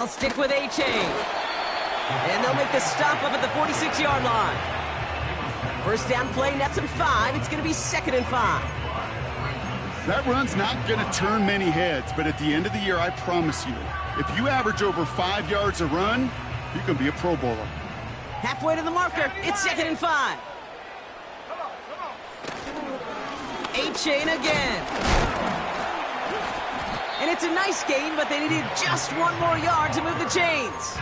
I'll stick with A-Chain. And they'll make the stop up at the 46-yard line. First down play, nets them 5. It's going to be 2nd and 5. That run's not going to turn many heads, but at the end of the year, I promise you, if you average over 5 yards a run, you can be a Pro Bowler. Halfway to the marker, it's 2nd and 5. A-Chain again. And it's a nice gain, but they needed just 1 more yard to move the chains.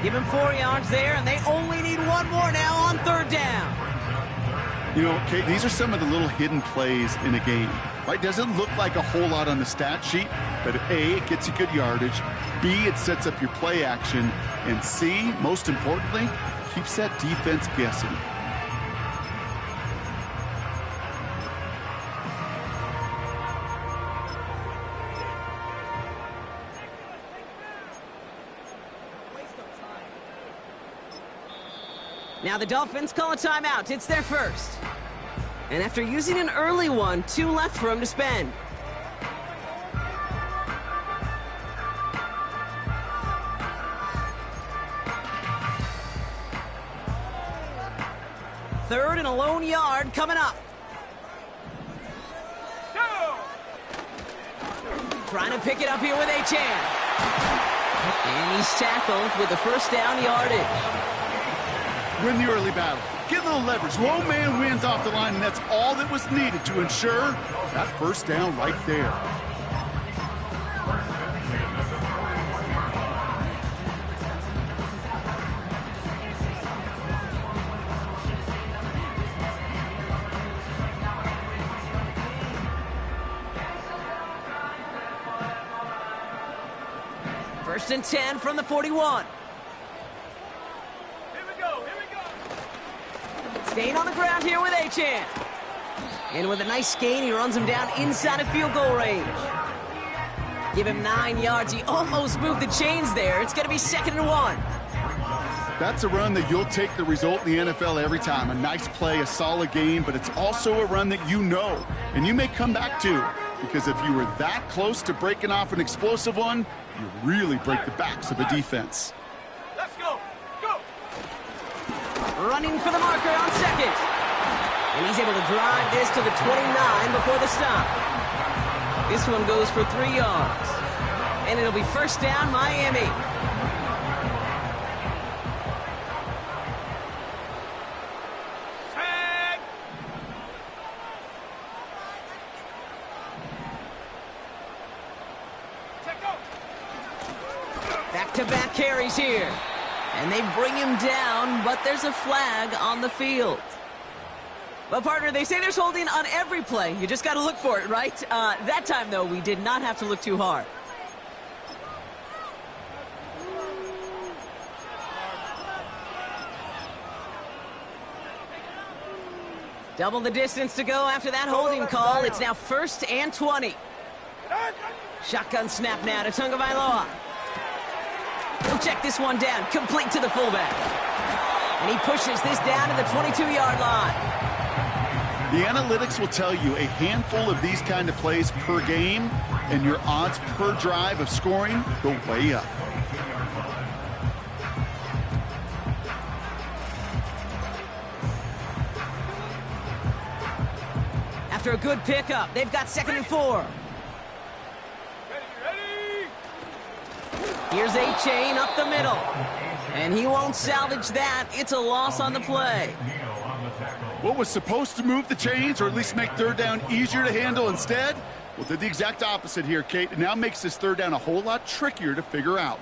Give him 4 yards there, and they only need 1 more now on 3rd down. You know, Kate, these are some of the little hidden plays in a game, right? Doesn't look like a whole lot on the stat sheet, but A, it gets you good yardage, B, it sets up your play action, and C, most importantly, keeps that defense guessing. Now the Dolphins call a timeout. It's their first. And after using an early one, 2 left for him to spend. Third and a lone yard coming up. Trying to pick it up here with A-Chan. And he's tackled with the first down yardage. Win the early battle. Get a little leverage. Low man wins off the line, and that's all that was needed to ensure that first down right there. First and 10 from the 41. Staying on the ground here with A-Chan. And with a nice gain, he runs him down inside of field goal range. Give him 9 yards. He almost moved the chains there. It's going to be 2nd and 1. That's a run that you'll take the result in the NFL every time. A nice play, a solid game, but it's also a run that you know, and you may come back to, because if you were that close to breaking off an explosive one, you really break the backs of a defense. Running for the marker on 2nd. And he's able to drive this to the 29 before the stop. This one goes for 3 yards. And it'll be first down, Miami. Back-to-back carries here. And they bring him down, but there's a flag on the field. Well, partner, they say there's holding on every play. You just got to look for it, right? That time, though, we did not have to look too hard. Double the distance to go after that holding call. It's now 1st and 20. Shotgun snap now to Tagovailoa. He'll check this one down, complete to the fullback. And he pushes this down to the 22-yard line. The analytics will tell you a handful of these kind of plays per game, and your odds per drive of scoring go way up. After a good pickup, they've got 2nd and 4. Here's A-Chain up the middle. And he won't salvage that. It's a loss on the play. What was supposed to move the chains, or at least make 3rd down easier to handle instead? Well, did the exact opposite here, Kate. It now makes this 3rd down a whole lot trickier to figure out.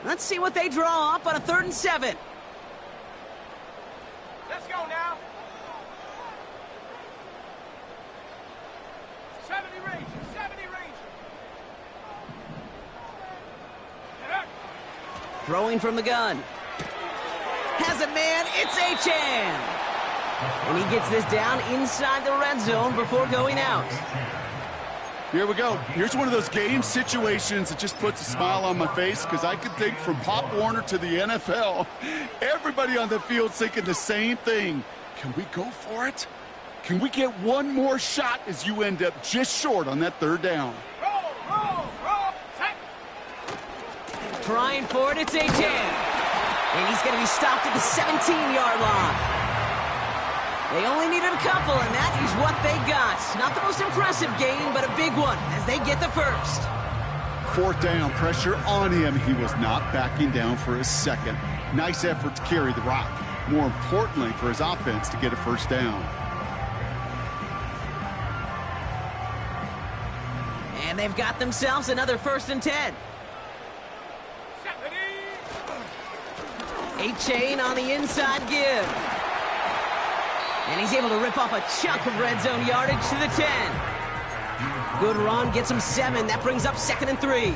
Let's see what they draw up on a 3rd and 7. Let's go now. 70 range, 70 range. Throwing from the gun. Has a man, it's A-Chan. And he gets this down inside the red zone before going out. Here we go. Here's one of those game situations that just puts a smile on my face because I can think from Pop Warner to the NFL, everybody on the field's thinking the same thing. Can we go for it? Can we get one more shot as you end up just short on that third down? Roll, set. Trying for it, it's A-10. And he's going to be stopped at the 17-yard line. They only needed a couple, and that is what they got. Not the most impressive game, but a big one as they get the first. Fourth down, pressure on him. He was not backing down for a second. Nice effort to carry the rock. More importantly, for his offense to get a first down. And they've got themselves another 1st and 10. A-Chain on the inside give. And he's able to rip off a chunk of red zone yardage to the 10. Good run, gets him 7. That brings up 2nd and 3.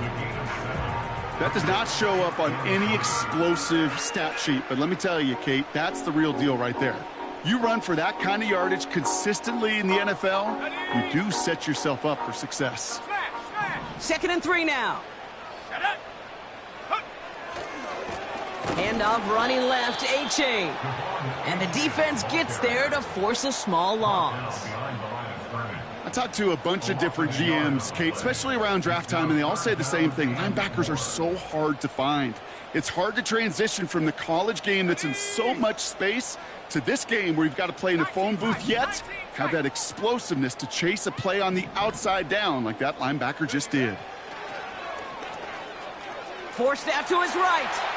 That does not show up on any explosive stat sheet, but let me tell you, Kate, that's the real deal right there. You run for that kind of yardage consistently in the NFL, you do set yourself up for success. 2nd and 3 now. Handoff running left, A-Chain. And the defense gets there to force a small loss. I talked to a bunch of different GMs, Kate, especially around draft time, and they all say the same thing. Linebackers are so hard to find. It's hard to transition from the college game that's in so much space to this game where you've got to play in a phone booth yet have that explosiveness to chase a play on the outside down like that linebacker just did. Forced out to his right.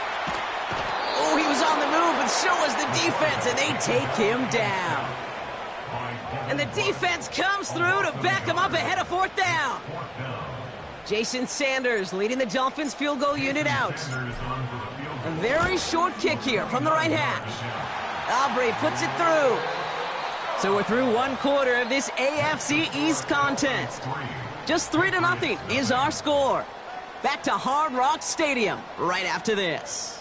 Oh, he was on the move, but so was the defense, and they take him down. And the defense comes through to back him up ahead of 4th down. Jason Sanders leading the Dolphins field goal unit out. A very short kick here from the right hash. Aubrey puts it through. So we're through 1 quarter of this AFC East contest. Just 3-0 is our score. Back to Hard Rock Stadium right after this.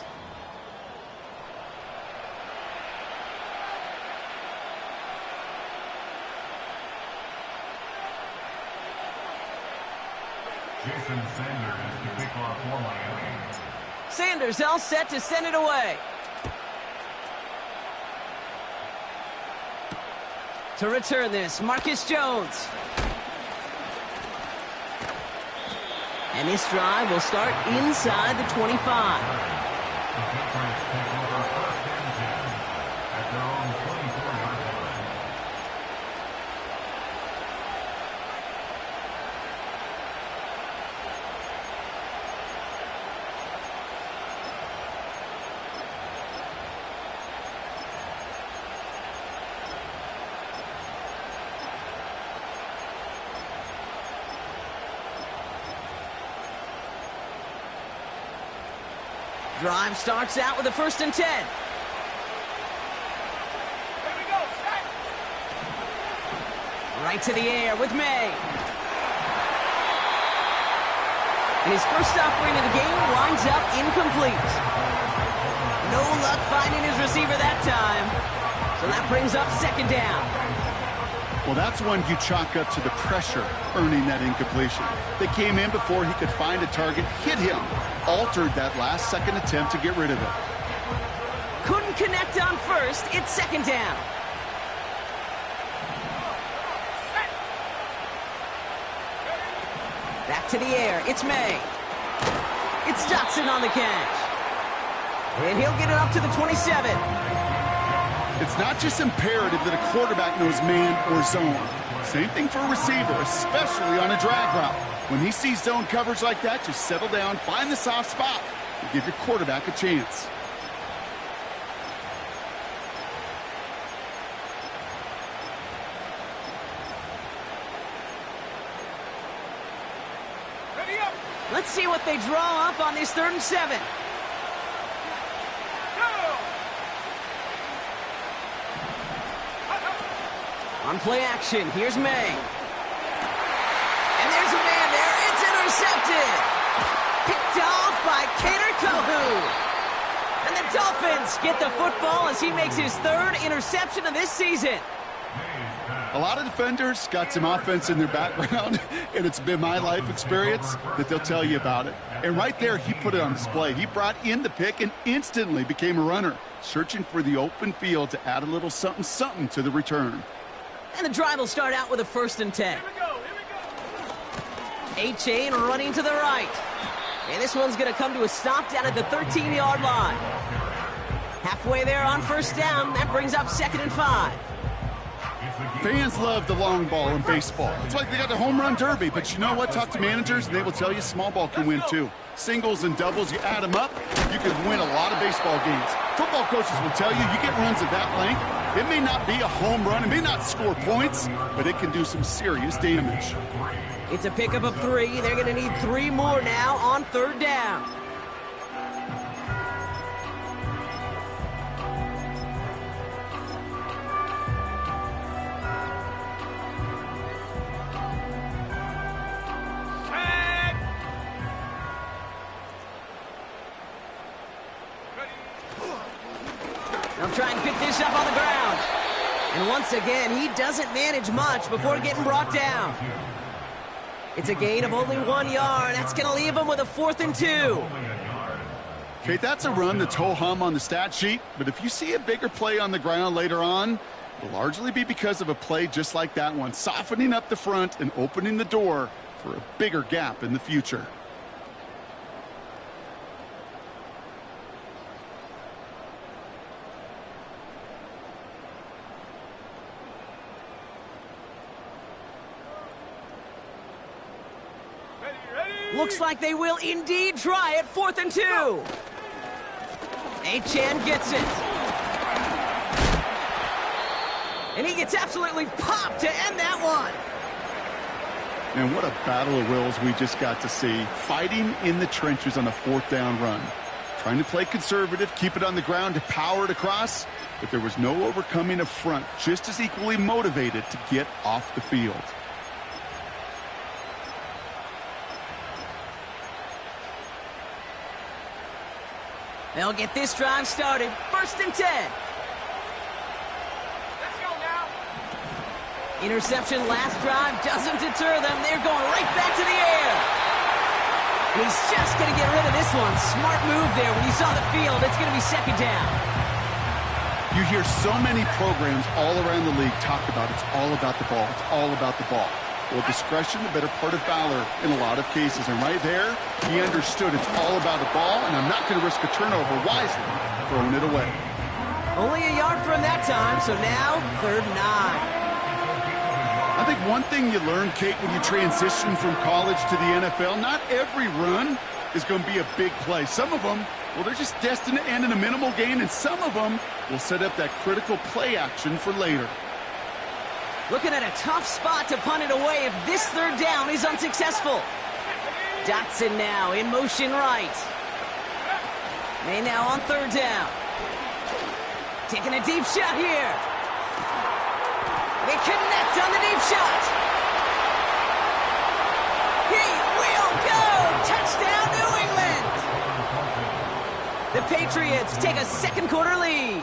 Jason Sanders to kick off for Miami. Sanders all set to send it away. To return this, Marcus Jones. And this drive will start inside the 25. Drive starts out with a 1st and 10. Here we go, set. Right to the air with May. And his first offering of the game winds up incomplete. No luck finding his receiver that time. So that brings up 2nd down. Well, that's one you chalk up to the pressure earning that incompletion. They came in before he could find a target, hit him, altered that last second attempt to get rid of it. Couldn't connect on 1st, it's 2nd down. Back to the air, it's May. It's Dotson on the catch. And he'll get it up to the 27. It's not just imperative that a quarterback knows man or zone. Same thing for a receiver, especially on a drag route. When he sees zone coverage like that, just settle down, find the soft spot, and give your quarterback a chance. Ready up. Let's see what they draw up on this 3rd and 7. On play action, here's May. And there's a man there. It's intercepted. Picked off by Kader Kohu. And the Dolphins get the football as he makes his 3rd interception of this season. A lot of defenders got some offense in their background, and it's been my life experience that they'll tell you about it. And right there, he put it on display. He brought in the pick and instantly became a runner, searching for the open field to add a little something to the return. And the drive will start out with a 1st and 10. A-Chain running to the right. And this one's going to come to a stop down at the 13-yard line. Halfway there on 1st down. That brings up 2nd and 5. Fans love the long ball in baseball. It's like they got the home run derby, but you know what? Talk to managers, and they will tell you small ball can win too. Singles and doubles, you add them up, you can win a lot of baseball games. Football coaches will tell you, you get runs of that length, it may not be a home run, it may not score points, but it can do some serious damage. It's a pickup of 3. They're going to need 3 more now on 3rd down. They'll try and pick this up on the ground. And once again, he doesn't manage much before getting brought down. It's a gain of only 1 yard. That's going to leave him with a 4th and 2. Okay, that's a run that's ho-hum on the stat sheet, but if you see a bigger play on the ground later on, it'll largely be because of a play just like that one, softening up the front and opening the door for a bigger gap in the future. Looks like they will indeed try it. 4th and 2. A-Chan gets it. And he gets absolutely popped to end that one. And what a battle of wills we just got to see. Fighting in the trenches on a 4th down run. Trying to play conservative, keep it on the ground to power it across. But there was no overcoming a front just as equally motivated to get off the field. They'll get this drive started. 1st and 10. Let's go now. Interception last drive doesn't deter them. They're going right back to the air. And he's just going to get rid of this one. Smart move there. When you saw the field, it's going to be 2nd down. You hear so many programs all around the league talk about it's all about the ball. It's all about the ball. Well, discretion, the better part of valor in a lot of cases. And right there, he understood it's all about the ball, and I'm not going to risk a turnover wisely, throwing it away. Only a yard from that time, so now 3rd and 9. I think one thing you learn, Kate, when you transition from college to the NFL, not every run is going to be a big play. Some of them, well, they're just destined to end in a minimal gain, and some of them will set up that critical play action for later. Looking at a tough spot to punt it away if this 3rd down is unsuccessful. Dotson now in motion right. They now on 3rd down. Taking a deep shot here. They connect on the deep shot. He will go. Touchdown, New England. The Patriots take a 2nd quarter lead.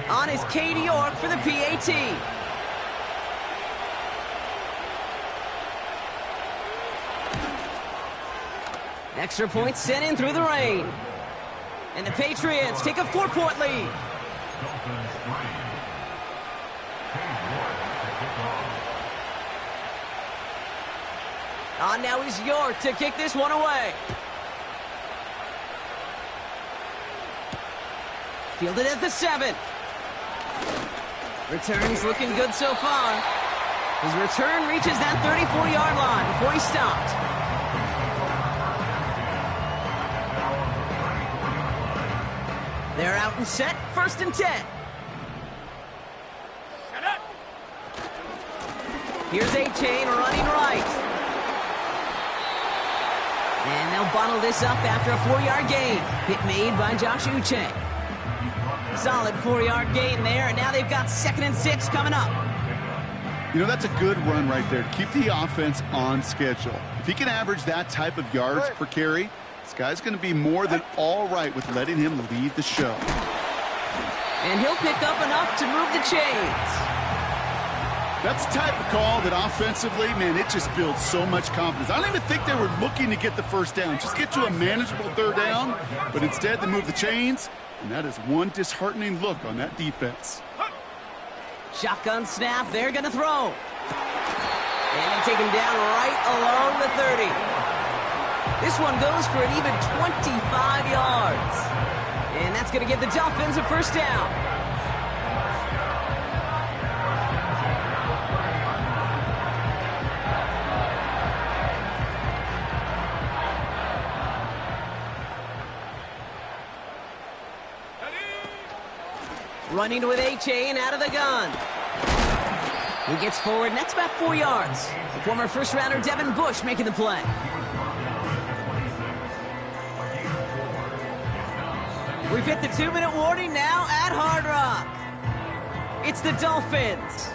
On is Cade York for the PAT. Extra point sent in through the rain. And the Patriots take a 4-point lead. On now is York to kick this one away. Fielded at the 7. Return's looking good so far. His return reaches that 34-yard line before he stopped. They're out and set. 1st and 10. Here's A-Chain running right. And they'll bottle this up after a 4-yard gain. Hit made by Josh Uche. Solid 4-yard gain there, and now they've got 2nd and 6 coming up. You know, that's a good run right there to keep the offense on schedule. If he can average that type of yards per carry, this guy's going to be more than all right with letting him lead the show. And he'll pick up enough to move the chains. That's the type of call that offensively, man, it just builds so much confidence. I don't even think they were looking to get the first down. Just get to a manageable third down, but instead they move the chains, and that is one disheartening look on that defense. Shotgun snap, they're going to throw. And they take him down right along the 30. This one goes for an even 25 yards. And that's going to give the Dolphins a first down. Running with H.A. and out of the gun. He gets forward, and that's about 4 yards. The former first-rounder Devin Bush making the play. We've hit the 2-minute warning now at Hard Rock. It's the Dolphins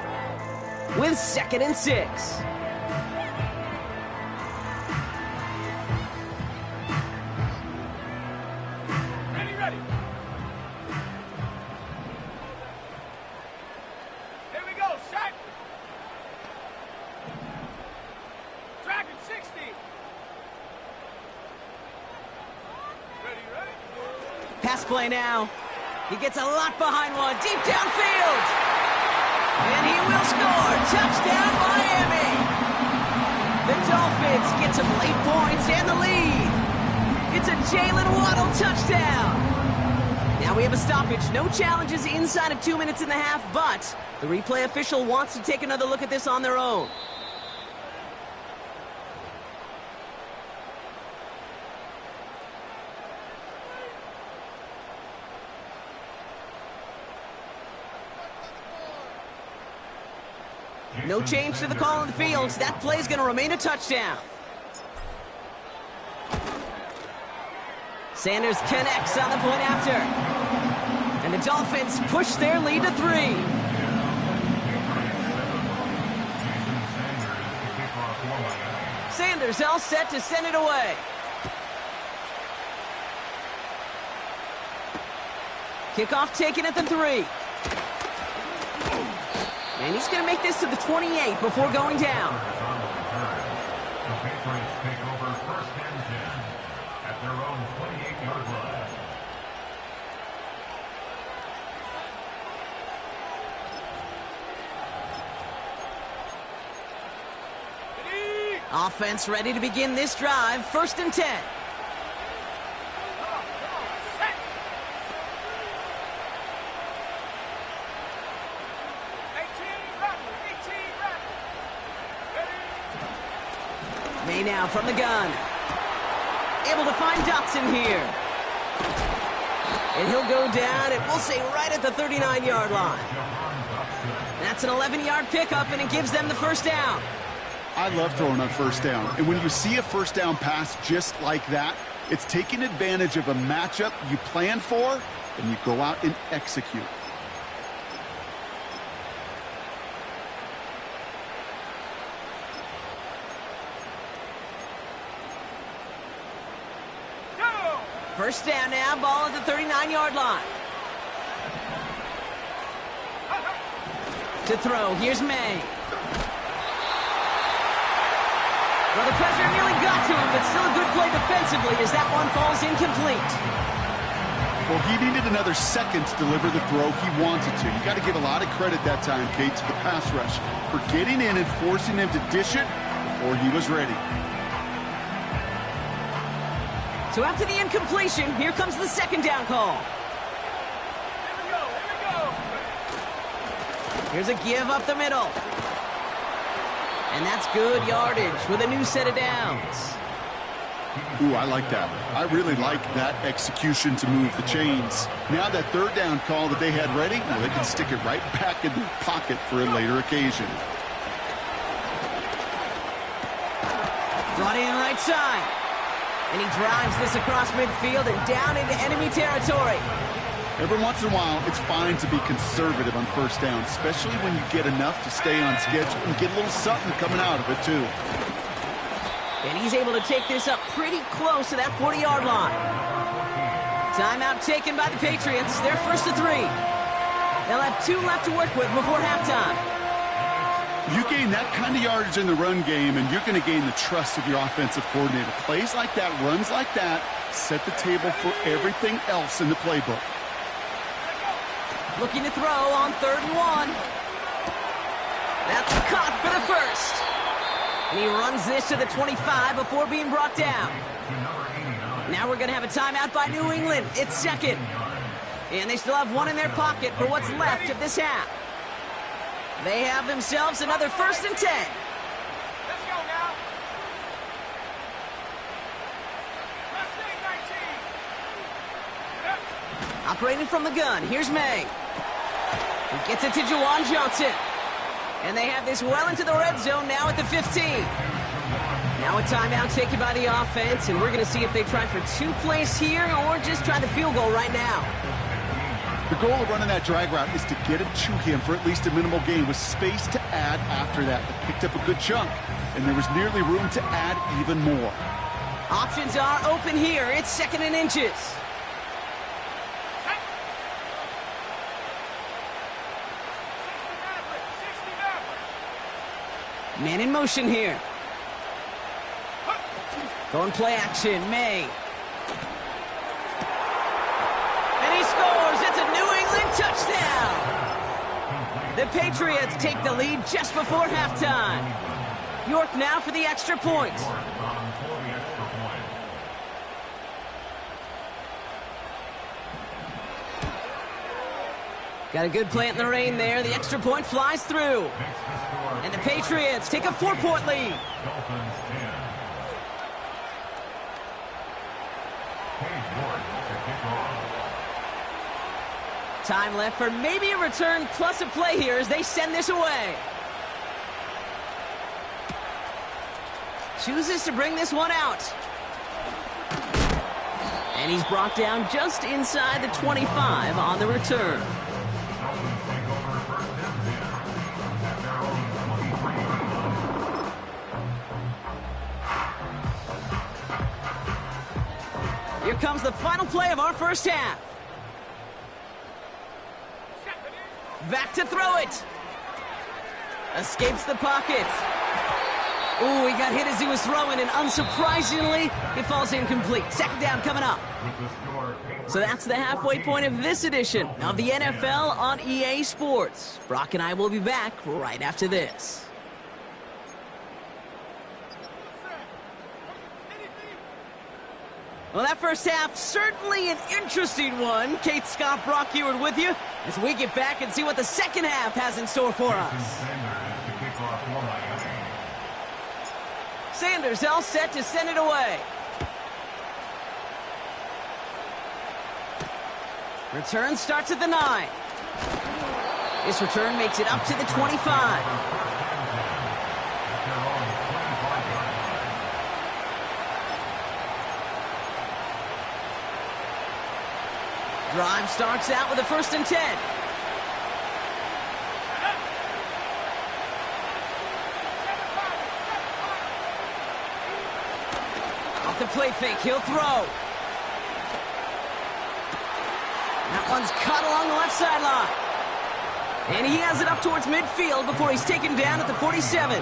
with 2nd and 6. Pass play now. He gets a lot behind one. Deep downfield. And he will score. Touchdown, Miami. The Dolphins get some late points and the lead. It's a Jalen Waddle touchdown. Now we have a stoppage. No challenges inside of 2 minutes and a half, but the replay official wants to take another look at this on their own. No change to the call on the field. That play's going to remain a touchdown. Sanders connects on the point after. And the Dolphins push their lead to 3. Sanders all set to send it away. Kickoff taken at the 3. And he's going to make this to the 28 before going down. The Patriots take over 1st and 10 at their own 28-yard line. Offense ready to begin this drive. 1st and 10. May now from the gun. Able to find Dotson here. And he'll go down, and we'll say right at the 39-yard line. That's an 11-yard pickup, and it gives them the first down. I love throwing on first down. And when you see a first down pass just like that, it's taking advantage of a matchup you plan for, and you go out and execute. First down now, ball at the 39-yard line. To throw, here's May. Well, the pressure nearly got to him, but still a good play defensively as that one falls incomplete. Well, he needed another second to deliver the throw he wanted to. You got to give a lot of credit that time, Kate, to the pass rush for getting in and forcing him to dish it before he was ready. So after the incompletion, here comes the 2nd down call. Here we go. Here's a give up the middle. And that's good yardage with a new set of downs. Ooh, I like that. I really like that execution to move the chains. Now that 3rd down call that they had ready, now they can stick it right back in their pocket for a later occasion. Brought in right side. And he drives this across midfield and down into enemy territory. Every once in a while, it's fine to be conservative on first down, especially when you get enough to stay on schedule and get a little something coming out of it, too. And he's able to take this up pretty close to that 40-yard line. Timeout taken by the Patriots. They're first to 3. They'll have 2 left to work with before halftime. You gain that kind of yardage in the run game, and you're going to gain the trust of your offensive coordinator. Plays like that, runs like that, set the table for everything else in the playbook. Looking to throw on 3rd and 1. That's caught for the first. And he runs this to the 25 before being brought down. Now we're going to have a timeout by New England. It's second. And they still have 1 in their pocket for what's left of this half. They have themselves another 1st and 10. Let's go now. Let's stay 19. Operating from the gun, here's May. He gets it to Juwan Johnson. And they have this well into the red zone now at the 15. Now a timeout taken by the offense, and we're going to see if they try for 2 plays here or just try the field goal right now. The goal of running that drag route is to get it to him for at least a minimal gain with space to add after that. They picked up a good chunk, and there was nearly room to add even more. Options are open here. It's 2nd and inches. Man in motion here. Going play action, May. And he scores. It's a New England touchdown. The Patriots take the lead just before halftime. York now for the extra point. Got a good plant in the rain there. The extra point flies through. And the Patriots take a 4-point lead. Time left for maybe a return plus a play here as they send this away. Chooses to bring this one out. And he's brought down just inside the 25 on the return. Here comes the final play of our first half. Back to throw it. Escapes the pocket. Ooh, he got hit as he was throwing, and unsurprisingly, it falls incomplete. 2nd down coming up. So that's the halfway point of this edition of the NFL on EA Sports. Brock and I will be back right after this. Well, that first half, certainly an interesting one. Kate, Scott, Brock Eward with you as we get back and see what the second half has in store for us. Sanders all set to send it away. Return starts at the 9. This return makes it up to the 25. Drive starts out with a 1st and 10. Off the play fake, he'll throw. That one's caught along the left sideline. And he has it up towards midfield before he's taken down at the 47.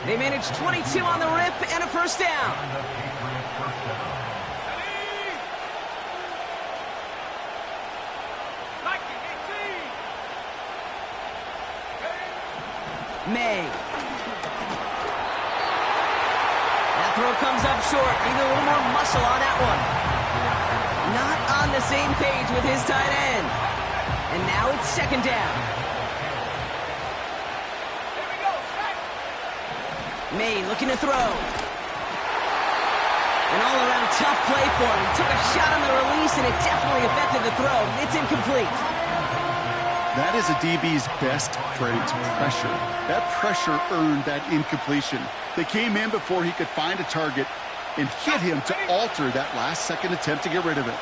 They manage 22 on the rip and a 1st down. May. That throw comes up short. Need a little more muscle on that one. Not on the same page with his tight end. And now it's 2nd down. May looking to throw. An all-around tough play for him. He took a shot on the release, and it definitely affected the throw. It's incomplete. That is a DB's best phrase, pressure. That pressure earned that incompletion. They came in before he could find a target and hit him to alter that last-second attempt to get rid of it.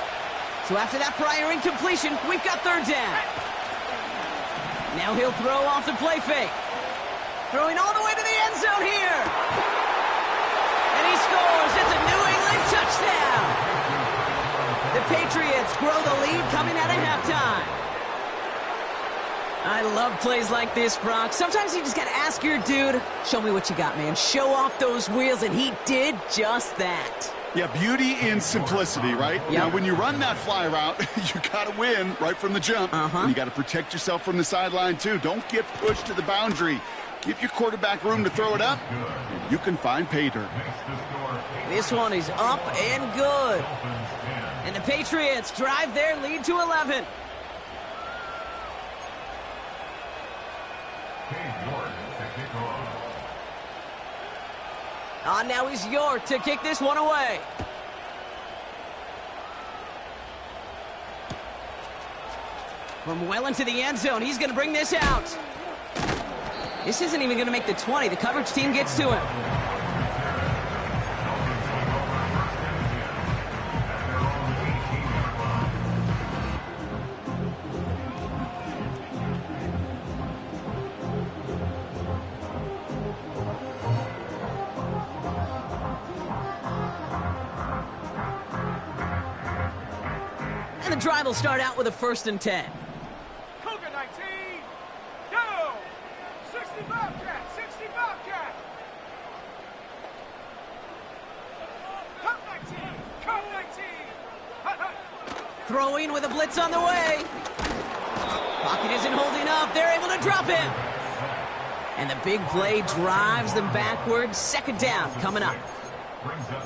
So after that prior incompletion, we've got third down. Now he'll throw off the play fake. Throwing all the way to the end zone here. And he scores. It's a New England touchdown. The Patriots grow the lead coming out of halftime. I love plays like this, Brock. Sometimes you just got to ask your dude, show me what you got, man. Show off those wheels, and he did just that. Yeah, beauty in simplicity, right? Yep. Now, when you run that fly route, you got to win right from the jump. And you got to protect yourself from the sideline, too. Don't get pushed to the boundary. Give your quarterback room to throw it up, and you can find pay dirt. This one is up and good. And the Patriots drive their lead to 11. Now he's York to kick this one away. From well into the end zone, he's going to bring this out. This isn't even going to make the 20. The coverage team gets to him. And the drive will start out with a 1st and 10. Cougar 19. Go. 60 Bobcat. 60 Bobcat. Cup 19. Cup 19. Hut, hut. Throwing with a blitz on the way. Pocket isn't holding up. They're able to drop him. And the big play drives them backwards. 2nd down coming up.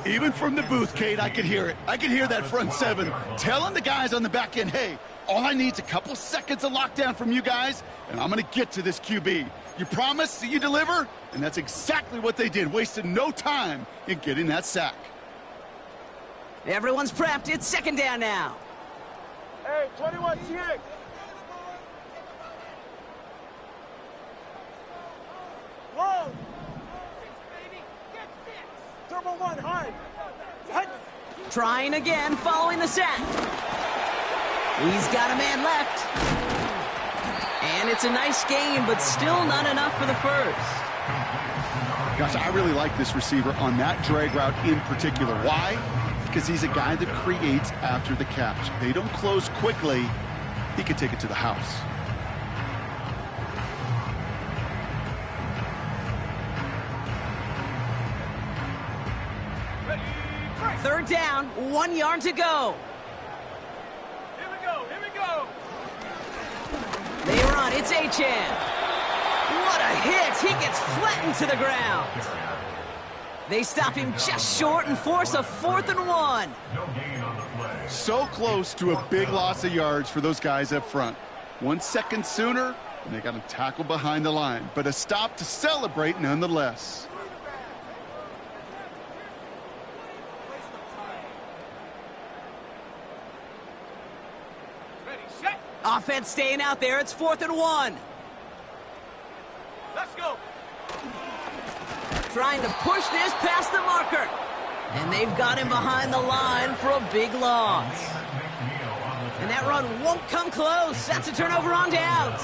Even from the booth, Kate, I could hear it. I could hear that front seven telling the guys on the back end, hey, all I need is a couple seconds of lockdown from you guys, and I'm going to get to this QB. You promise that you deliver? And that's exactly what they did, wasted no time in getting that sack. Everyone's prepped. It's 2nd down now. Hey, 21 TX. Whoa. Turbo 1 hard. Hut. Trying again, following the sack. He's got a man left. And it's a nice game, but still not enough for the first. Gosh, I really like this receiver on that drag route in particular. Why? Because he's a guy that creates after the catch. They don't close quickly. He could take it to the house. Ready, break. 3rd down, 1 yard to go. Here we go. Here we go. They run, it's Achane. What a hit! He gets flattened to the ground. They stop him just short and force a 4th and 1. So close to a big loss of yards for those guys up front. 1 second sooner, and they got him tackled behind the line. But a stop to celebrate nonetheless. Ready, set. Offense staying out there, it's 4th and 1. Let's go. Trying to push this past the marker. And they've got him behind the line for a big loss. And that run won't come close. That's a turnover on downs.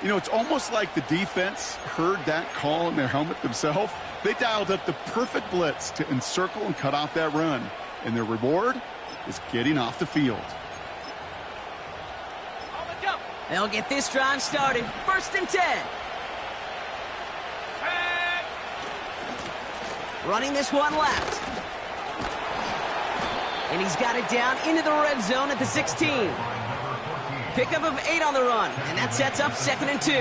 You know, it's almost like the defense heard that call in their helmet themselves. They dialed up the perfect blitz to encircle and cut off that run. And their reward is getting off the field. On the jump. They'll get this drive started. 1st and 10. Running this one left. And he's got it down into the red zone at the 16. Pickup of 8 on the run, and that sets up 2nd and 2.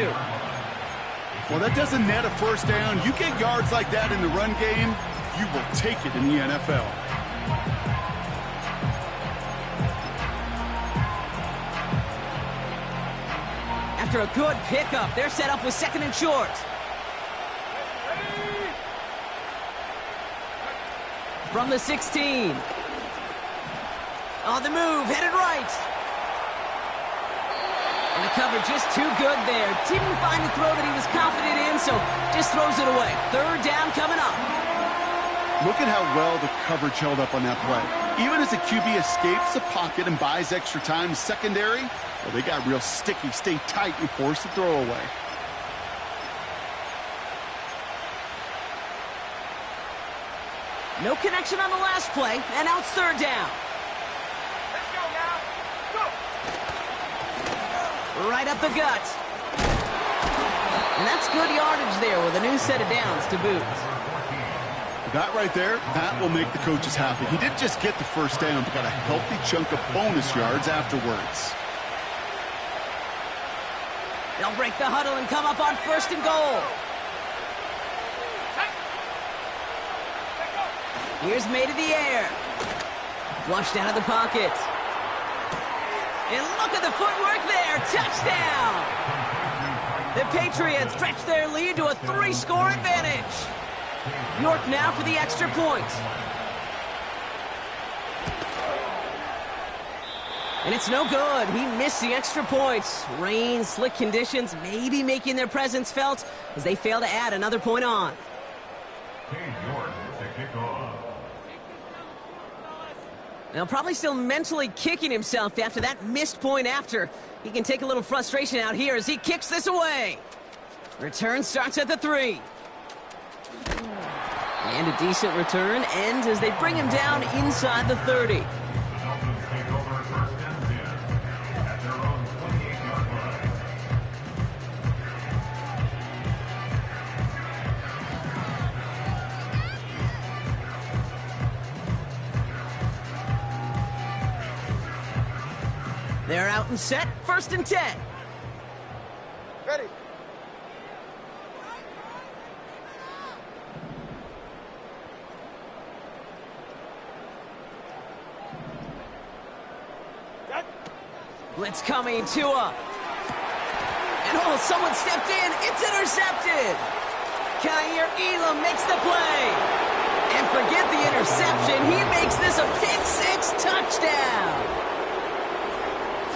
Well, that doesn't net a 1st down. You get yards like that in the run game, you will take it in the NFL. After a good pickup, they're set up with 2nd and short. From the 16. On the move, headed right. And the coverage just too good there. Didn't find a throw that he was confident in, so just throws it away. 3rd down coming up. Look at how well the coverage held up on that play. Even as a QB escapes the pocket and buys extra time secondary, well, they got real sticky. Stay tight and force the throwaway. No connection on the last play, and now it's third down. Let's go now. Go. Right up the gut. And that's good yardage there with a new set of downs to boot. That right there, that will make the coaches happy. He didn't just get the first down, but got a healthy chunk of bonus yards afterwards. They'll break the huddle and come up on first and goal. Here's May to the air. Flushed out of the pocket. And look at the footwork there. Touchdown! The Patriots stretch their lead to a 3-score advantage. York now for the extra point. And it's no good. He missed the extra points. Rain, slick conditions, maybe making their presence felt as they fail to add another point on. York to kick off. Now, probably still mentally kicking himself after that missed point after. He can take a little frustration out here as he kicks this away. Return starts at the 3. And a decent return ends as they bring him down inside the 30. The Dolphins take over first and 10 at their own 28-yard line. They're out and set, first and 10. Ready. Blitz coming, Tua. And oh, someone stepped in. It's intercepted. Kaiir Elam makes the play. And forget the interception. He makes this a pick-6 touchdown.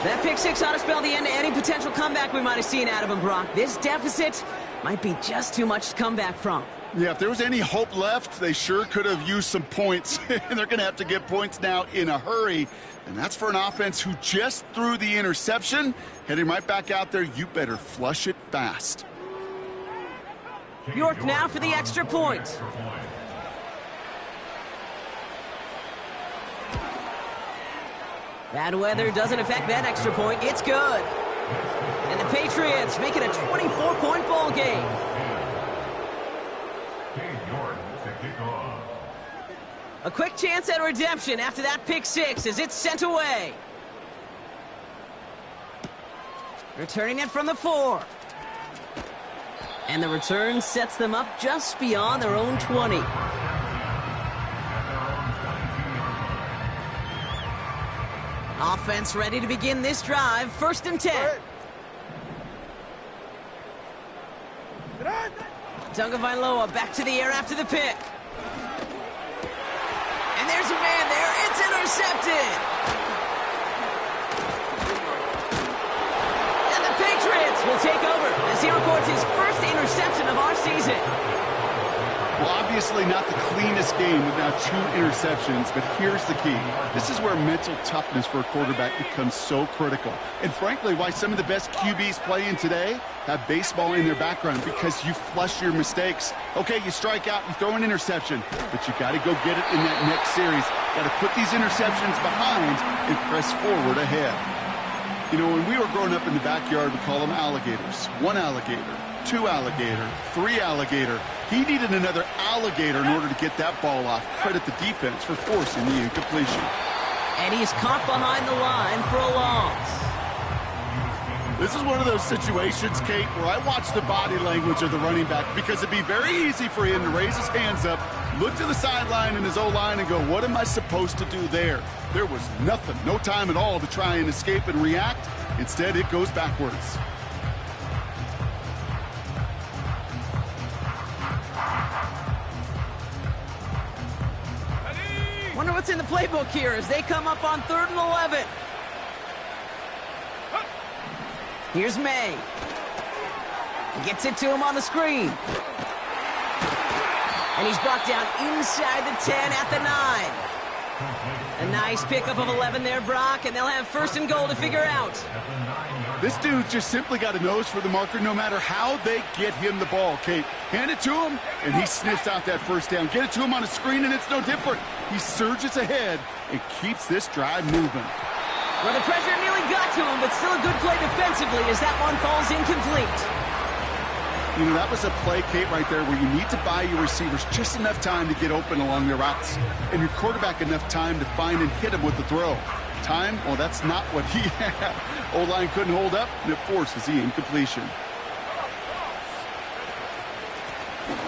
That pick-6 ought to spell the end to any potential comeback we might have seen out of him, Brock. This deficit might be just too much to come back from. Yeah, if there was any hope left, they sure could have used some points. And they're going to have to get points now in a hurry. And that's for an offense who just threw the interception. Heading right back out there, you better flush it fast. York now for the extra point. Bad weather doesn't affect that extra point. It's good. And the Patriots make it a 24-point ball game. A quick chance at redemption after that pick-6 as it's sent away. Returning it from the 4. And the return sets them up just beyond their own 20. Offense ready to begin this drive, first and 10. Tagovailoa back to the air after the pick. And there's a man there. It's intercepted. And the Patriots will take over as he records his first interception of our season. Well, obviously not the cleanest game with now 2 interceptions, but here's the key. This is where mental toughness for a quarterback becomes so critical. And frankly, why some of the best QBs playing today have baseball in their background, because you flush your mistakes. Okay, you strike out, you throw an interception, but you got to go get it in that next series. Got to put these interceptions behind and press forward ahead. You know, when we were growing up in the backyard, we call them alligators. 1 alligator, 2 alligator, 3 alligator. He needed another alligator in order to get that ball off. Credit the defense for forcing the incompletion. And he's caught behind the line for a loss. This is one of those situations, Kate, where I watch the body language of the running back, because it'd be very easy for him to raise his hands up, look to the sideline in his O-line and go, what am I supposed to do there? There was nothing, no time at all to try and escape and react. Instead, it goes backwards. Wonder what's in the playbook here as they come up on 3rd and 11. Here's May. Gets it to him on the screen. And he's brought down inside the 10 at the 9. A nice pickup of 11 there, Brock, and they'll have first and goal to figure out. This dude's just simply got a nose for the marker no matter how they get him the ball, Kate. Hand it to him, and he sniffs out that first down. Get it to him on a screen, and it's no different. He surges ahead and keeps this drive moving. Well, the pressure nearly got to him, but still a good play defensively as that one falls incomplete. You know, that was a play, Kate, right there where you need to buy your receivers just enough time to get open along their routes, and your quarterback enough time to find and hit him with the throw. Time? Well, that's not what he had. O-line couldn't hold up, and it forces the incompletion.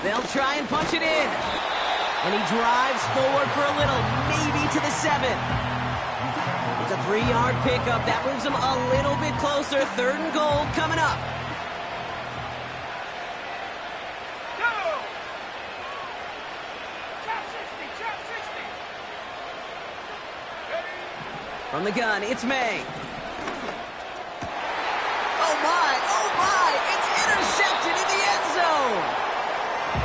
They'll try and punch it in. And he drives forward for a little, maybe to the 7. It's a 3-yard pickup. That moves him a little bit closer. Third and goal coming up. From the gun, it's May. Oh my, it's intercepted in the end zone.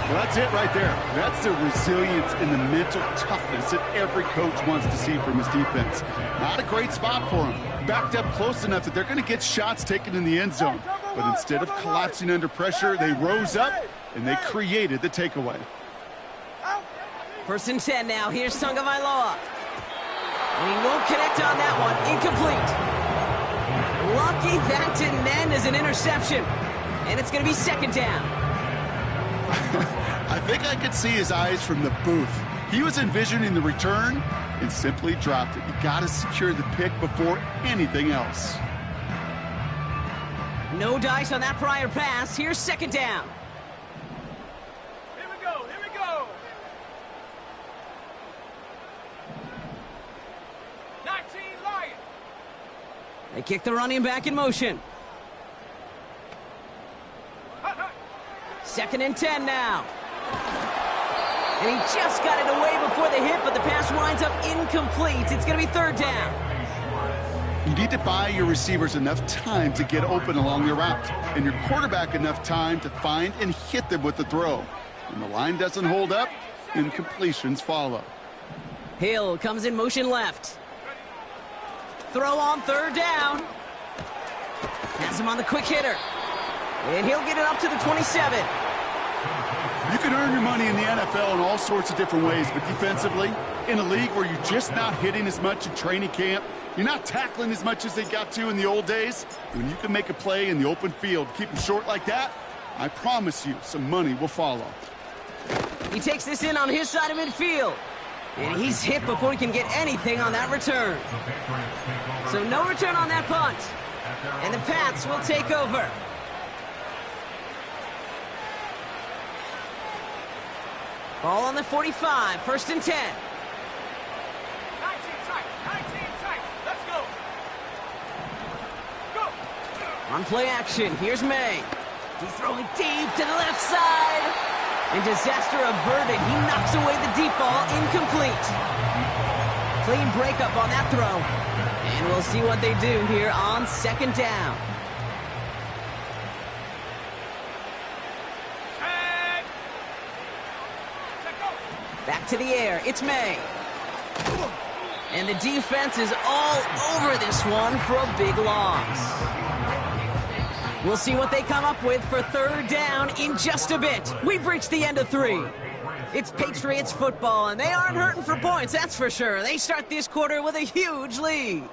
Well, that's it right there. That's the resilience and the mental toughness that every coach wants to see from his defense. Not a great spot for him. Backed up close enough that they're going to get shots taken in the end zone. But instead of collapsing under pressure, they rose up and they created the takeaway. First and 10 now. Here's Tagovailoa. And he won't connect on that one. Incomplete. Lucky that didn't end as an interception. And it's going to be second down. I think I could see his eyes from the booth. He was envisioning the return and simply dropped it. You got to secure the pick before anything else. No dice on that prior pass. Here's second down. Here we go. They kick the running back in motion. Second and 10 now. And he just got it away before the hit, but the pass winds up incomplete. It's going to be third down. You need to buy your receivers enough time to get open along their route, and your quarterback enough time to find and hit them with the throw. When the line doesn't hold up, incompletions follow. Hill comes in motion left. Throw on third down. Has him on the quick hitter. And he'll get it up to the 27. You can earn your money in the NFL in all sorts of different ways, but defensively, in a league where you're just not hitting as much in training camp, you're not tackling as much as they got to in the old days, when you can make a play in the open field, keep them short like that, I promise you some money will follow. He takes this in on his side of midfield. And he's hit before he can get anything on that return. So no return on that punt. And the Pats will take over. Ball on the 45, first and 10. 19 tight. Let's go. On play action, here's May. He's throwing deep to the left side. And disaster averted. He knocks away the deep ball, incomplete. Clean breakup on that throw. And we'll see what they do here on second down. Back to the air, it's May. And the defense is all over this one for a big loss. We'll see what they come up with for third down in just a bit. We've reached the end of 3. It's Patriots football, and they aren't hurting for points, that's for sure. They start this quarter with a huge lead.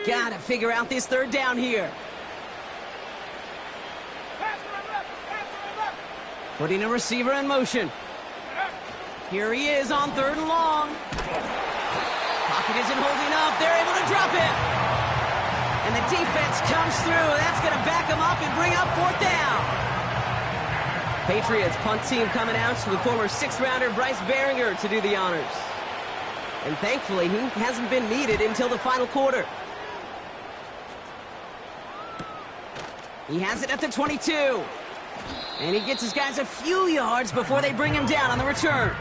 Gotta figure out this third down here. Putting a receiver in motion. Here he is on third and long. Pocket isn't holding up. They're able to drop it. And the defense comes through. That's going to back him up and bring up fourth down. Patriots punt team coming out to the former sixth-rounder Bryce Behringer to do the honors. And thankfully, he hasn't been needed until the final quarter. He has it at the 22. And he gets his guys a few yards before they bring him down on the return.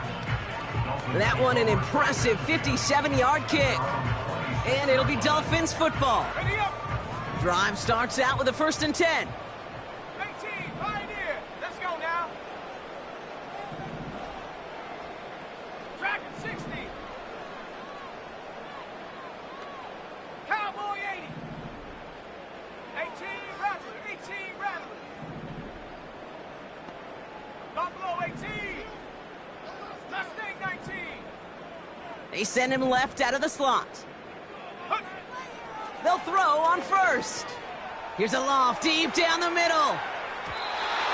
That one an impressive 57-yard kick. And it'll be Dolphins football. Drive starts out with a 1st and 10. 18, Pioneer. Let's go now. Dragon 60. Cowboy 80. 18, Rattler. 18, Rattler. Buffalo 18. Mustang 19. They send him left out of the slot. They'll throw on 1st. Here's a loft deep down the middle.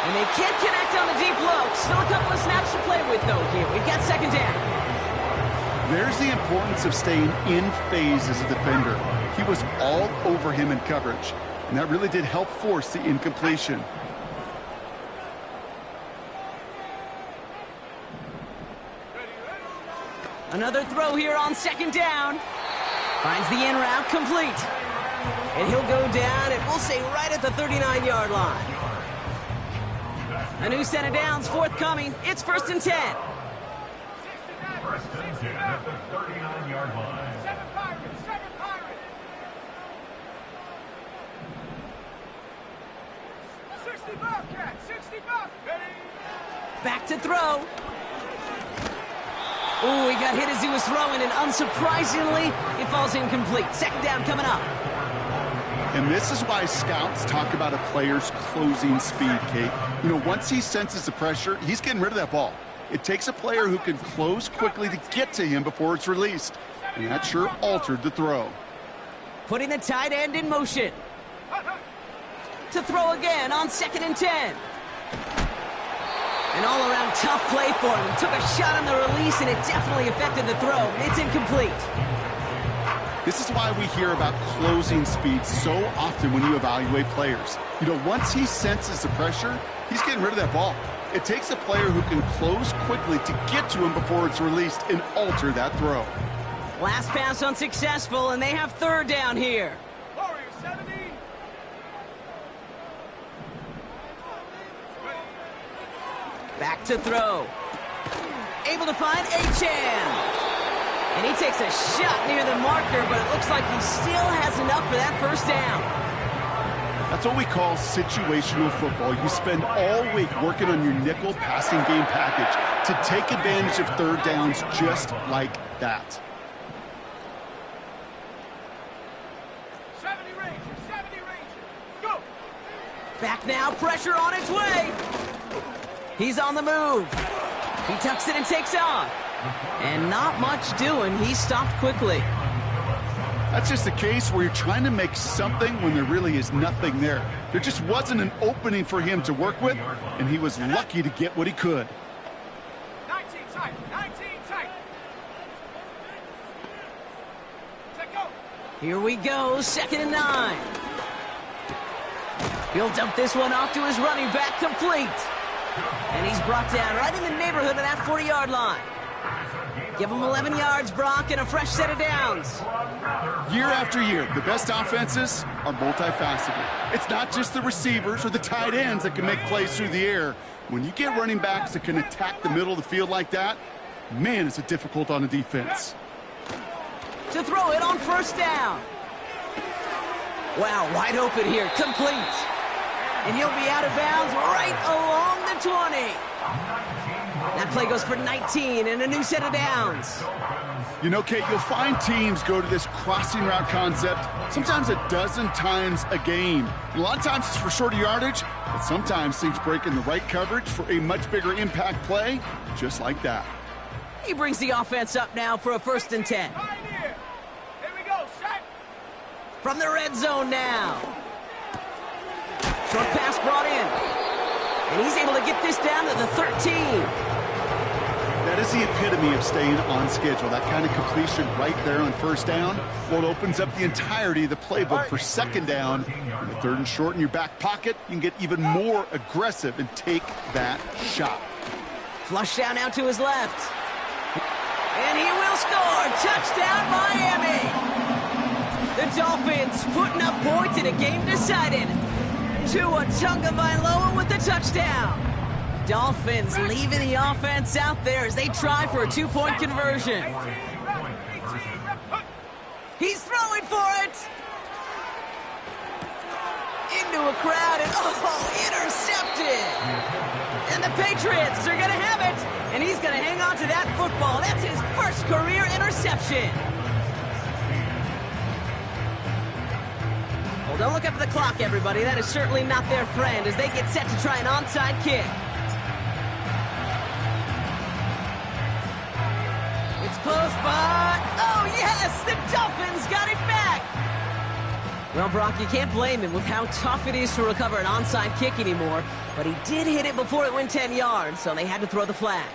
And they can't connect on the deep look. Still a couple of snaps to play with, though, here. We've got 2nd down. There's the importance of staying in phase as a defender. He was all over him in coverage, and that really did help force the incompletion. Another throw here on 2nd down. Finds the in route complete. And he'll go down, and we'll say right at the 39-yard line. A new set of downs forthcoming. It's 1st and 10. 1st and 10 at the 39-yard line. 7 Pirates, 7 Pirates. 60 Bobcat, 60 Bobcat. Ready? Back to throw. Ooh, he got hit as he was throwing, and unsurprisingly, it falls incomplete. 2nd down coming up. And this is why scouts talk about a player's closing speed, Kate. You know, once he senses the pressure, he's getting rid of that ball. It takes a player who can close quickly to get to him before it's released. And that sure altered the throw. Putting the tight end in motion. To throw again on 2nd and 10. An all-around tough play for him. He took a shot on the release, and it definitely affected the throw. It's incomplete. This is why we hear about closing speed so often when you evaluate players. You know, once he senses the pressure, he's getting rid of that ball. It takes a player who can close quickly to get to him before it's released and alter that throw. Last pass unsuccessful, and they have 3rd down here. Warrior 70. Back to throw. Able to find Achane. And he takes a shot near the marker, but it looks like he still has enough for that 1st down. That's what we call situational football. You spend all week working on your nickel passing game package to take advantage of 3rd downs just like that. 70 Rangers, 70 Rangers. Go! Back now, pressure on its way. He's on the move. He tucks it and takes off. And not much doing. He stopped quickly. That's just a case where you're trying to make something when there really is nothing there. There just wasn't an opening for him to work with, and he was lucky to get what he could. 19 tight, 19 tight. Check go. Here we go, 2nd and 9. He'll dump this one off to his running back, complete. And he's brought down right in the neighborhood of that 40-yard line. Give him 11 yards, Brock, and a fresh set of downs. Year after year, the best offenses are multifaceted. It's not just the receivers or the tight ends that can make plays through the air. When you get running backs that can attack the middle of the field like that, man, is it difficult on a defense. To throw it on 1st down. Wow, wide open here, complete. And he'll be out of bounds right along the 20. That play goes for 19 and a new set of downs. You know, Kate, you'll find teams go to this crossing route concept sometimes a dozen times a game. A lot of times it's for shorter yardage, but sometimes things break in the right coverage for a much bigger impact play, just like that. He brings the offense up now for a 1st and 10. Pioneer. Here we go, set. From the red zone now. Short pass brought in. And he's able to get this down to the 13. That is the epitome of staying on schedule. That kind of completion right there on first down. Well, it opens up the entirety of the playbook for second down. In the third and short in your back pocket, you can get even more aggressive and take that shot. Flush down now to his left. And he will score. Touchdown, Miami. The Dolphins putting up points in a game decided. Tua Tagovailoa with the touchdown. Dolphins leaving the offense out there as they try for a two-point conversion. He's throwing for it. Into a crowd and, intercepted. And the Patriots are going to have it. And he's going to hang on to that football. That's his first career interception. Well, don't look up at the clock, everybody. That is certainly not their friend as they get set to try an onside kick. It's close, but... oh, yes! The Dolphins got it back! Well, Brock, you can't blame him with how tough it is to recover an onside kick anymore, but he did hit it before it went 10 yards, so they had to throw the flag.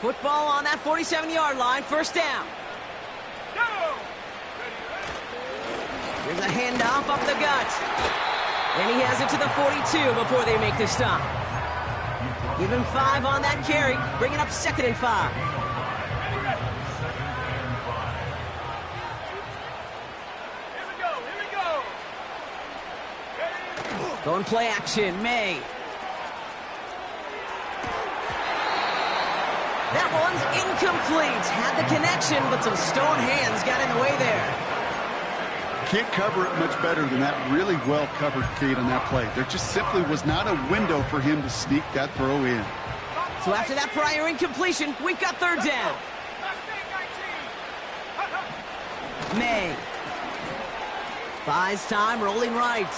Football on that 47-yard line, first down. Here's a handoff up the gut. And he has it to the 42 before they make the stop. Give him 5 on that carry, bringing up 2nd and 5. Going play action, May. That one's incomplete. Had the connection, but some stone hands got in the way there. Can't cover it much better than that really well-covered Cade on that play. There just simply was not a window for him to sneak that throw in. So after that prior incompletion, we've got third down. May. Buys time, rolling right.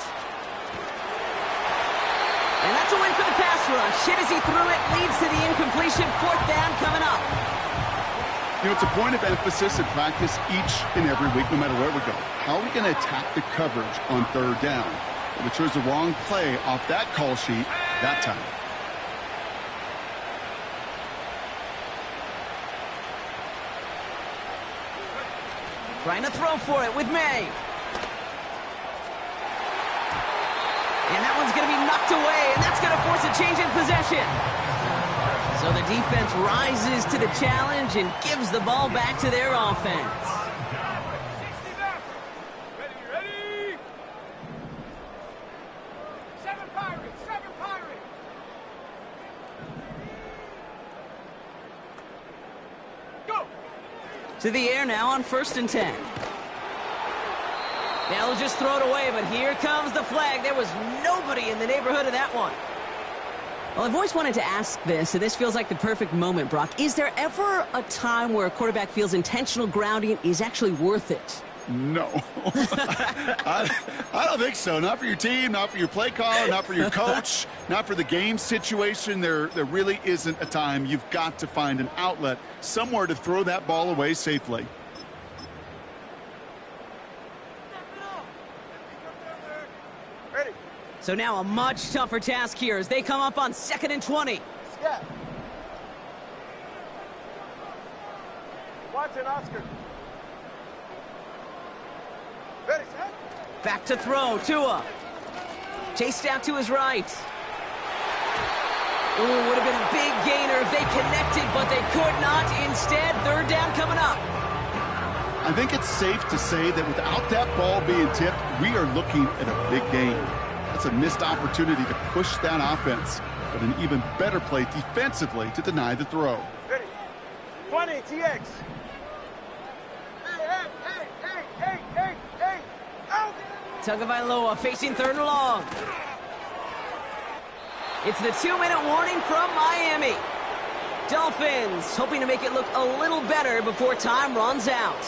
And that's a win for the pass rush. Hit as he threw it, leads to the incompletion. Fourth down coming up. You know, it's a point of emphasis in practice each and every week, no matter where we go. How are we going to attack the coverage on third down? Well, we chose the wrong play off that call sheet that time. Trying to throw for it with May. And that one's going to be knocked away, and that's going to force a change in possession. So the defense rises to the challenge and gives the ball back to their offense. 60 left. Ready. 7 Pirates. Go. To the air now on 1st and 10. They'll just throw it away, but here comes the flag. There was nobody in the neighborhood of that one. Well, I've always wanted to ask this, and this feels like the perfect moment, Brock. Is there ever a time where a quarterback feels intentional grounding is actually worth it? No. I don't think so. Not for your team, not for your play caller, not for your coach, not for the game situation. There really isn't a time. You've got to find an outlet, somewhere to throw that ball away safely. So now a much tougher task here as they come up on 2nd and 20. Yeah. Watson, Oscar. Ready, set. Back to throw, Tua. Chased out to his right. Ooh, would have been a big gainer if they connected, but they could not. Instead, third down coming up. I think it's safe to say that without that ball being tipped, we are looking at a big game. That's a missed opportunity to push that offense, but an even better play defensively to deny the throw. Ready. 20, TX. Hey. Out. Tagovailoa facing 3rd and long. It's the 2-minute warning from Miami. Dolphins hoping to make it look a little better before time runs out.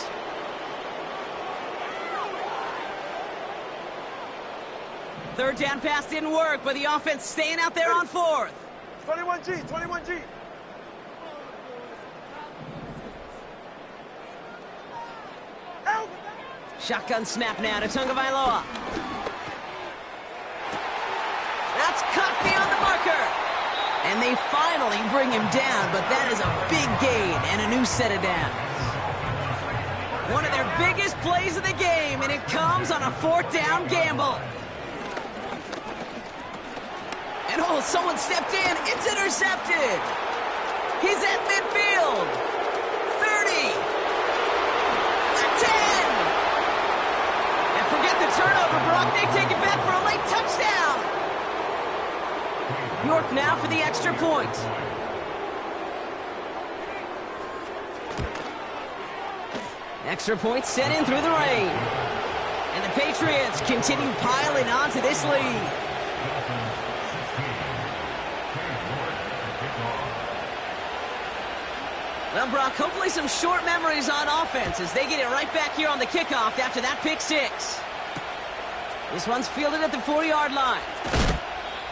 Third down pass didn't work, but the offense staying out there on 4th. 21G. Shotgun snap now to Tagovailoa. That's cut beyond the marker. And they finally bring him down, but that is a big gain and a new set of downs. One of their biggest plays of the game, and it comes on a 4th down gamble. And oh, someone stepped in. It's intercepted. He's at midfield. 30. The 10. And forget the turnover, Brock. They take it back for a late touchdown. York now for the extra point. Extra point set in through the rain. And the Patriots continue piling onto this lead. Well, Brock, hopefully some short memories on offense as they get it right back here on the kickoff after that pick 6. This one's fielded at the 4-yard line.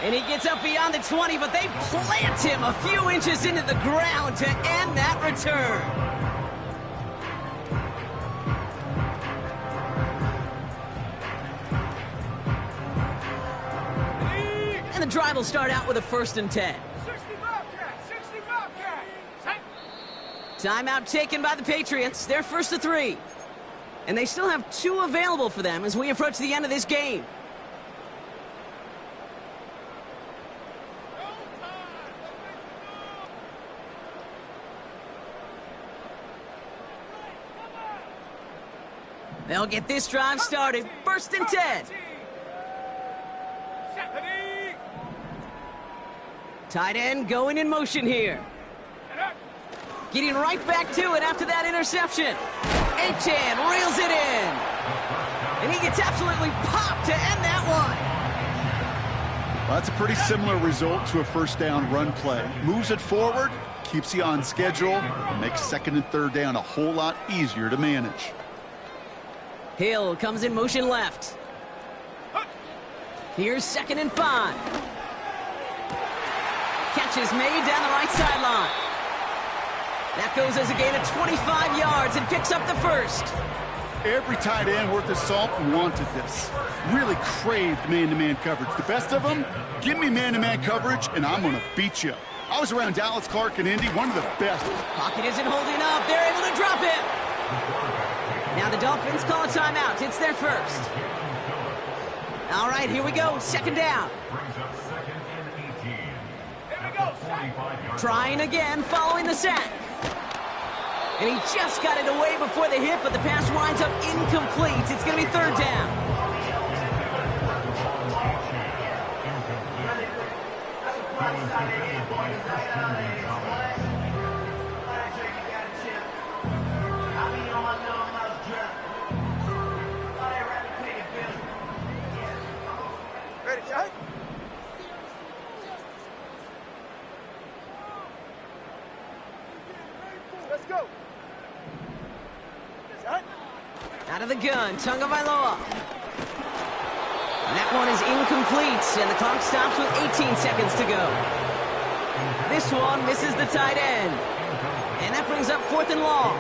And he gets up beyond the 20, but they plant him a few inches into the ground to end that return. And the drive will start out with a 1st and 10. 60 Bobcat, 60 Bobcat. Timeout taken by the Patriots. They're 1st and 3. And they still have 2 available for them as we approach the end of this game. They'll get this drive started. 1st and 10. Tight end going in motion here. Getting right back to it after that interception. Achane reels it in. And he gets absolutely popped to end that one. Well, that's a pretty similar result to a 1st down run play. Moves it forward, keeps you on schedule, and makes 2nd and 3rd down a whole lot easier to manage. Hill comes in motion left. Here's 2nd and 5. Catch is made down the right sideline. That goes as a gain of 25 yards and picks up the 1st. Every tight end worth his salt wanted this. Really craved man-to-man coverage. The best of them, give me man-to-man coverage and I'm going to beat you. I was around Dallas Clark and Indy, one of the best. Pocket isn't holding up. They're able to drop him. Now the Dolphins call a timeout. It's their 1st. All right, here we go. 2nd down. Trying again following the sack. And he just got it away before the hit, but the pass winds up incomplete. It's going to be 3rd down. Ready, Jack? Let's go. Jack? Out of the gun, Tagovailoa. And that one is incomplete, and the clock stops with 18 seconds to go. This one misses the tight end. And that brings up 4th and long.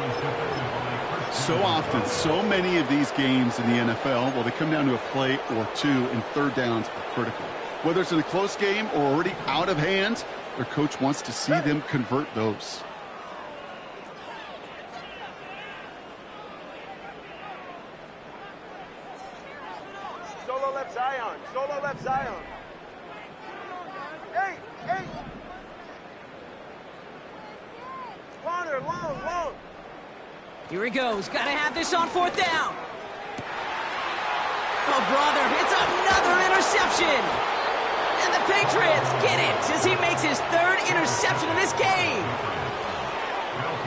So often, so many of these games in the NFL, well, they come down to a play or 2, and 3rd downs are critical. Whether it's in a close game or already out of hand, their coach wants to see them convert those. Solo left Zion. Solo left Zion. Hey, hey. Corner, long. Here he goes. Got to have this on 4th down. Oh, brother, it's another interception. And the Patriots get it as he makes his 3rd interception of this game.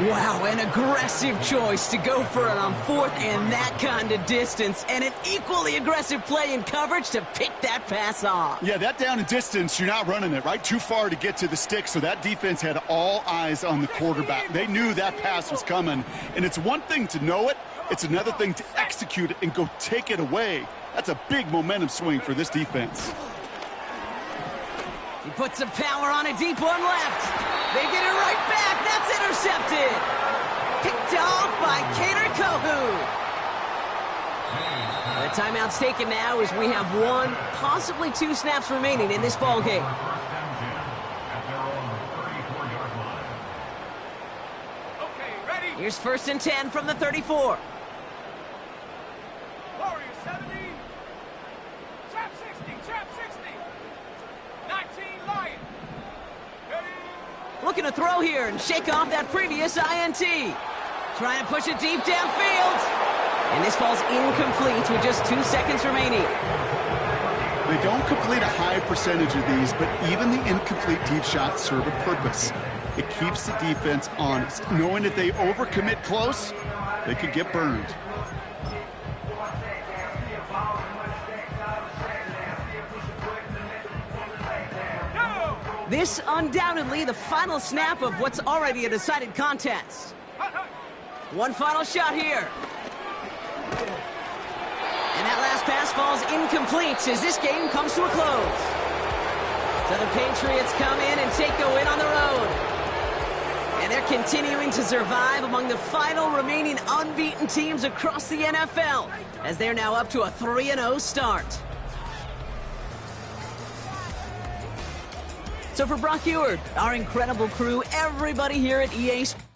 Wow, an aggressive choice to go for it on 4th and that kind of distance. And an equally aggressive play in coverage to pick that pass off. Yeah, that down and distance, you're not running it, right? Too far to get to the stick, so that defense had all eyes on the quarterback. They knew that pass was coming. And it's one thing to know it, it's another thing to execute it and go take it away. That's a big momentum swing for this defense. He puts some power on a deep one left. They get it right back. That's intercepted. Picked off by Kader Kohu. Timeout's taken now as we have 1, possibly 2 snaps remaining in this ball game. First and 10 at their own 34-yard line. Okay, ready? Here's 1st and 10 from the 34. Warrior 70. Trap 60, trap 60. 19 Lion. Ready? Looking to throw here and shake off that previous INT. Trying to push it deep downfield. And this ball's incomplete with just 2 seconds remaining. They don't complete a high percentage of these, but even the incomplete deep shots serve a purpose. It keeps the defense honest, knowing if they overcommit close, they could get burned. No! This undoubtedly the final snap of what's already a decided contest. Hut, hut. One final shot here. And that last pass falls incomplete as this game comes to a close. So the Patriots come in and take the win on the road. And they're continuing to survive among the final remaining unbeaten teams across the NFL as they're now up to a 3-0 start. So for Brock Ewart, our incredible crew, everybody here at EA Sports.